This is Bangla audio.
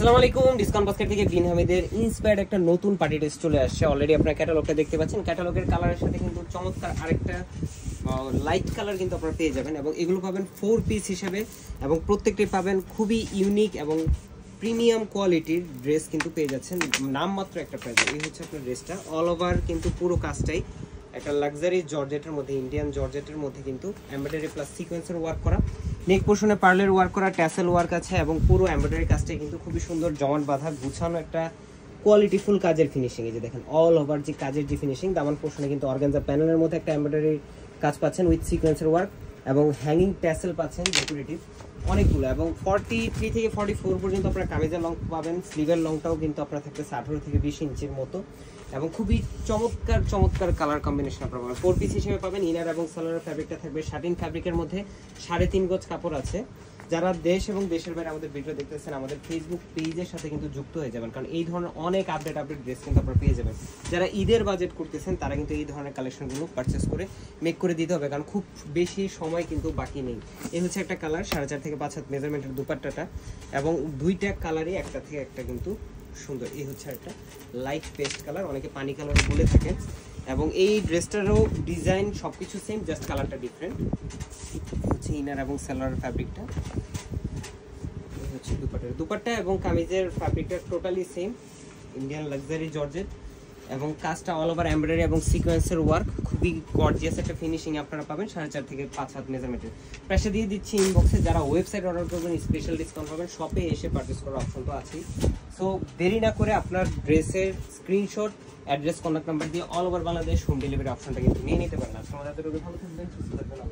আসসালামু আলাইকুম, ডিসকাউন্ট বাস্কেট থেকে বিন হামিদের ইন্সপায়ার্ড একটা নতুন পার্টি ড্রেস চলে আসছে। অলরেডি আপনারা ক্যাটালগটা দেখতে পাচ্ছেন। ক্যাটালগের কালারের সাথে কিন্তু চমৎকার আরেকটা লাইট কালার কিন্তু আপনারা পেয়ে যাবেন এবং এগুলো পাবেন 4 পিস হিসেবে এবং প্রত্যেকটি পাবেন খুবই ইউনিক এবং প্রিমিয়াম কোয়ালিটির ড্রেস কিন্তু পেয়ে যাচ্ছেন নামমাত্র একটা প্রাইস। এই হচ্ছে আপনার ড্রেসটা, অল ওভার কিন্তু পুরো কাজটাই একটা লাক্সারি জর্জেটের মধ্যে, ইন্ডিয়ান জর্জেটের মধ্যে কিন্তু এমব্রয়ডারি প্লাস সিকোয়েন্সের ওয়ার্ক করা, নেক পোর্শনে পার্লের ওয়ার্ক করা, ট্যাসেল ওয়ার্ক আছে এবং পুরো এমব্রয়ডারি কাজটাই কিন্তু খুবই সুন্দর জমাট বাঁধা গুছানো একটা কোয়ালিটিফুল কাজের ফিনিশিং। এই যে দেখেন অল ওভার যে কাজের যে ফিনিশিং, দামান পোর্শনে কিন্তু অর্গানজা প্যানেলের মধ্যে একটা এমব্রয়ডারি কাজ পাচ্ছেন উইথ সিকোয়েন্সের ওয়ার্ক এবং হ্যাঙ্গিং ট্যাসেল পাচ্ছেন ডেকোরেটিভ অনেকগুলো এবং 43 থেকে 44 পর্যন্ত আপনারা কামিজের লং পাবেন। স্লিভের লংটাও কিন্তু আপনার থাকবে 18 থেকে 20 ইঞ্চির মতো এবং খুবই চমৎকার চমৎকার কালার কম্বিনেশন আপনারা পাবেন। 4 পিস হিসেবে পাবেন। ইনার এবং সালোয়ার ফ্যাব্রিকটা থাকবে শাটিন ফ্যাব্রিকের মধ্যে, 3.5 গজ কাপড় আছে। যারা দেশ এবং দেশের বাইরে আমাদের ভিডিও দেখতেছেন আমাদের ফেসবুক পেজের সাথে কিন্তু যুক্ত হয়ে যাবেন, কারণ এই ধরনের অনেক আপডেট ড্রেস কিন্তু আপনারা পেয়ে যাবেন। যারা ঈদের বাজেট করতেছেন তারা কিন্তু এই ধরনের কালেকশনগুলো পারচেস করে মেক করে দিতে হবে, কারণ খুব বেশি সময় কিন্তু বাকি নেই। এই হচ্ছে একটা কালার, 4.5 থেকে 5 হাত মেজারমেন্টের দুপাট্টাটা এবং দুইটা কালারই একটা থেকে একটা কিন্তু সুন্দর। এই হচ্ছে একটা লাইট পেস্ট কালার, অনেকে পানি কালার বলে থাকেন এবং এই ড্রেসটারও ডিজাইন সবকিছু সেম, জাস্ট কালারটা ডিফারেন্ট। হচ্ছে ইনার এবং সালোয়ার ফ্যাব্রিকটা, হচ্ছে দুপাট্টা এবং কামিজের ফ্যাব্রিকটা totally same, Indian luxury georgette এবং কাজটা অল ওভার এমব্রয়ডারি এবং সিকোয়েন্সের ওয়ার্ক, খুবই গর্জিয়াস একটা ফিনিশিং আপনারা পাবেন। 4.5 থেকে 5 হাত মেজারমেন্টের প্রাইসে দিয়ে দিচ্ছি ইনবক্সে। যারা ওয়েবসাইট অর্ডার করবেন স্পেশাল ডিসকাউন্ট পাবেন, শপে এসে পারচেস করার অপশন তো আছেই। সো দেরি না করে আপনার ড্রেসের স্ক্রিনশট, অ্যাড্রেস, কন্ট্যাক্ট নাম্বার দিয়ে all over Bangladesh home delivery অপশনটা কিন্তু নিয়ে নিতে পারেন। আপনারা ভালো থাকবেন, সুস্থ থাকবেন।